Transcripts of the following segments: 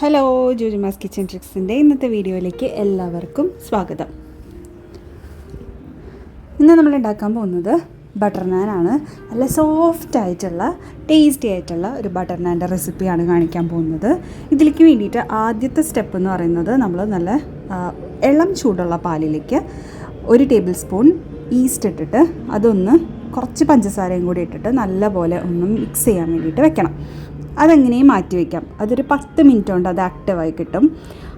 Hello, ജോജിമാസ് kitchen ട്രിക്സിൻ്റെ ഇന്നത്തെ വീഡിയോയിലേക്ക് എല്ലാവർക്കും സ്വാഗതം. ഇന്ന് നമ്മൾ ഉണ്ടാക്കാൻ പോകുന്നത് ബട്ടർ നാനാണ്. നല്ല സോഫ്റ്റ് ആയിട്ടുള്ള ടേസ്റ്റി ആയിട്ടുള്ള ഒരു ബട്ടർ നാൻ്റെ റെസിപ്പിയാണ് കാണിക്കാൻ പോകുന്നത്. ഇതിലേക്ക് വേണ്ടിയിട്ട് ആദ്യത്തെ സ്റ്റെപ്പ് എന്ന് പറയുന്നത് നമ്മൾ നല്ല ഇളം ചൂടുള്ള പാലിലേക്ക് 1 ടേബിൾ സ്പൂൺ ഈസ്റ്റ് ഇട്ടിട്ട് അതൊന്ന് കുറച്ച് പഞ്ചസാരയും കൂടി ഇട്ടിട്ട് നല്ലപോലെ ഒന്ന് മിക്സ് ചെയ്യാൻ വേണ്ടിയിട്ട് വെക്കണം. അതെങ്ങനെയും മാറ്റി വയ്ക്കാം. അതൊരു 10 മിനിറ്റ് കൊണ്ട് അത് ആക്റ്റീവായി കിട്ടും.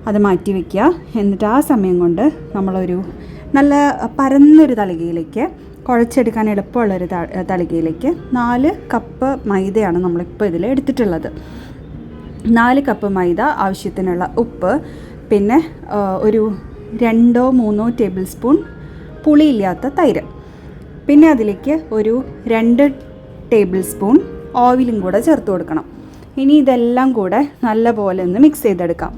അത് മാറ്റി വയ്ക്കുക. എന്നിട്ട് ആ സമയം കൊണ്ട് നമ്മളൊരു നല്ല പരന്നൊരു തളികയിലേക്ക്, കുഴച്ചെടുക്കാൻ എളുപ്പമുള്ളൊരു തളികയിലേക്ക് 4 കപ്പ് മൈദയാണ് നമ്മളിപ്പോൾ ഇതിൽ എടുത്തിട്ടുള്ളത്. 4 കപ്പ് മൈദ, ആവശ്യത്തിനുള്ള ഉപ്പ്, പിന്നെ ഒരു 2-3 ടേബിൾ സ്പൂൺ പുളിയില്ലാത്ത തൈര്, പിന്നെ അതിലേക്ക് ഒരു 2 ടേബിൾ സ്പൂൺ ഓയിലും കൂടെ ചേർത്ത് കൊടുക്കണം. ഇനി ഇതെല്ലാം കൂടെ നല്ലപോലെ ഒന്ന് മിക്സ് ചെയ്തെടുക്കാം.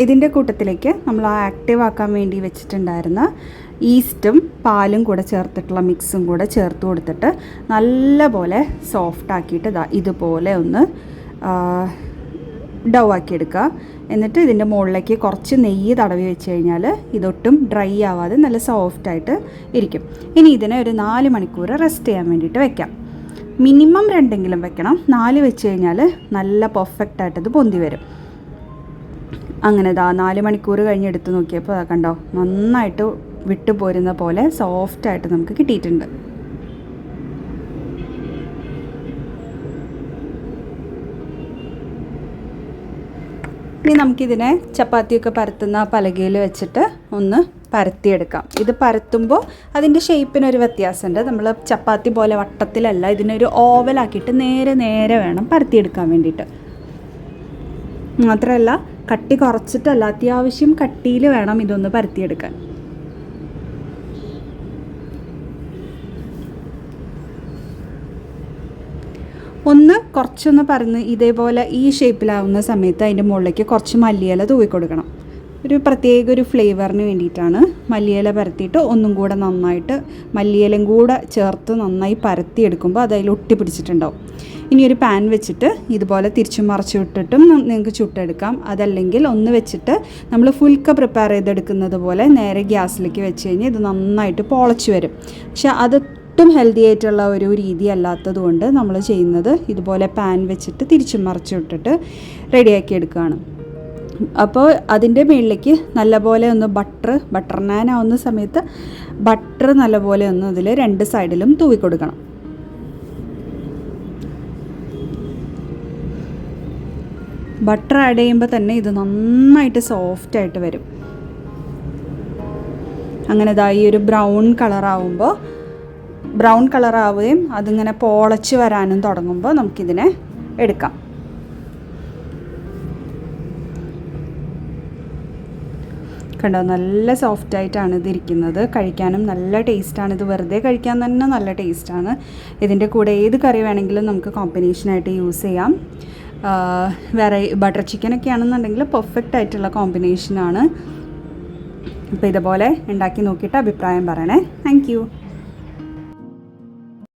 ഇതിൻ്റെ കൂട്ടത്തിലേക്ക് നമ്മൾ ആക്റ്റീവ് ആക്കാൻ വേണ്ടി വെച്ചിട്ടുണ്ടായിരുന്ന ഈസ്റ്റും പാലും കൂടെ ചേർത്തിട്ടുള്ള മിക്സും കൂടെ ചേർത്ത് കൊടുത്തിട്ട് നല്ലപോലെ സോഫ്റ്റ് ആക്കിയിട്ട് ഇതുപോലെ ഒന്ന് ഡൗ ആക്കിയെടുക്കുക. എന്നിട്ട് ഇതിൻ്റെ മുകളിലേക്ക് കുറച്ച് നെയ്യ് തടവി വെച്ച് കഴിഞ്ഞാൽ ഇതൊട്ടും ഡ്രൈ ആവാതെ നല്ല സോഫ്റ്റായിട്ട് ഇരിക്കും. ഇനി ഇതിനെ ഒരു 4 മണിക്കൂർ റെസ്റ്റ് ചെയ്യാൻ വേണ്ടിയിട്ട് വെക്കാം. മിനിമം 2 വെക്കണം. 4 വെച്ച് കഴിഞ്ഞാൽ നല്ല പെർഫെക്റ്റായിട്ട് ഇത് പൊന്തി വരും. അങ്ങനെ 4 മണിക്കൂർ കഴിഞ്ഞ് എടുത്ത് നോക്കിയപ്പോൾ കണ്ടോ, നന്നായിട്ട് വിട്ടുപോരുന്ന പോലെ സോഫ്റ്റായിട്ട് നമുക്ക് കിട്ടിയിട്ടുണ്ട്. ഇനി നമുക്കിതിനെ ചപ്പാത്തിയൊക്കെ പരത്തുന്ന പലകയിൽ വെച്ചിട്ട് ഒന്ന് പരത്തിയെടുക്കാം. ഇത് പരത്തുമ്പോൾ അതിൻ്റെ ഷേപ്പിനൊരു വ്യത്യാസമുണ്ട്. നമ്മൾ ചപ്പാത്തി പോലെ വട്ടത്തിലല്ല, ഇതിനൊരു ഓവലാക്കിയിട്ട് നേരെ വേണം പരത്തിയെടുക്കാൻ വേണ്ടിയിട്ട്. മാത്രമല്ല കട്ടി കുറച്ചിട്ടല്ല, അത്യാവശ്യം കട്ടിയിൽ വേണം ഇതൊന്ന് പരത്തിയെടുക്കാൻ. കുറച്ചൊന്ന് പരന്ന് ഇതേപോലെ ഈ ഷേപ്പിലാവുന്ന സമയത്ത് അതിൻ്റെ മുകളിലേക്ക് കുറച്ച് മല്ലിയില തൂവി കൊടുക്കണം. ഒരു ഫ്ലേവറിന് വേണ്ടിയിട്ടാണ് മല്ലിയില പരത്തിയിട്ട് ഒന്നും കൂടെ നന്നായിട്ട് മല്ലിയിലയും കൂടെ ചേർത്ത് നന്നായി പരത്തിയെടുക്കുമ്പോൾ അത് അതിൽ ഒട്ടി പിടിച്ചിട്ടുണ്ടാവും. ഇനി ഒരു പാൻ വെച്ചിട്ട് ഇതുപോലെ തിരിച്ചും മറിച്ചു വിട്ടിട്ടും നിങ്ങൾക്ക് ചുട്ടെടുക്കാം. അതല്ലെങ്കിൽ ഒന്ന് വെച്ചിട്ട് നമ്മൾ ഫുൽക്ക പ്രിപ്പയർ ചെയ്തെടുക്കുന്നത് പോലെ നേരെ ഗ്യാസിലേക്ക് വെച്ച് കഴിഞ്ഞാൽ ഇത് നന്നായിട്ട് പൊളച്ച് വരും. പക്ഷെ ഒട്ടും ഹെൽത്തി ആയിട്ടുള്ള ഒരു രീതി അല്ലാത്തത് കൊണ്ട് നമ്മൾ ചെയ്യുന്നത് ഇതുപോലെ പാൻ വെച്ചിട്ട് തിരിച്ചും മറിച്ചു വിട്ടിട്ട് റെഡിയാക്കി എടുക്കുകയാണ്. അപ്പോൾ അതിൻ്റെ മുകളിലേക്ക് നല്ലപോലെ ഒന്ന് ബട്ടർ നാൻ ആവുന്ന സമയത്ത് ബട്ടർ നല്ലപോലെ ഒന്ന് അതിൽ 2 സൈഡിലും തൂവി കൊടുക്കണം. ബട്ടർ ആഡ് ചെയ്യുമ്പോൾ തന്നെ ഇത് നന്നായിട്ട് സോഫ്റ്റായിട്ട് വരും. അങ്ങനെ ഈ ഒരു ബ്രൗൺ കളറാവുകയും അതിങ്ങനെ പൊളച്ച് വരാനും തുടങ്ങുമ്പോൾ നമുക്കിതിനെ എടുക്കാം. കണ്ടോ, നല്ല സോഫ്റ്റായിട്ടാണ് ഇതിരിക്കുന്നത്. കഴിക്കാനും നല്ല ടേസ്റ്റാണ്. ഇത് വെറുതെ കഴിക്കാൻ തന്നെ നല്ല ടേസ്റ്റാണ്. ഇതിൻ്റെ കൂടെ ഏത് കറി വേണമെങ്കിലും നമുക്ക് കോമ്പിനേഷനായിട്ട് യൂസ് ചെയ്യാം. വേറെ ബട്ടർ ചിക്കനൊക്കെ ആണെന്നുണ്ടെങ്കിൽ പെർഫെക്റ്റ് ആയിട്ടുള്ള കോമ്പിനേഷനാണ്. അപ്പോൾ ഇതുപോലെ ഉണ്ടാക്കി നോക്കിയിട്ട് അഭിപ്രായം പറയണേ. Thank you.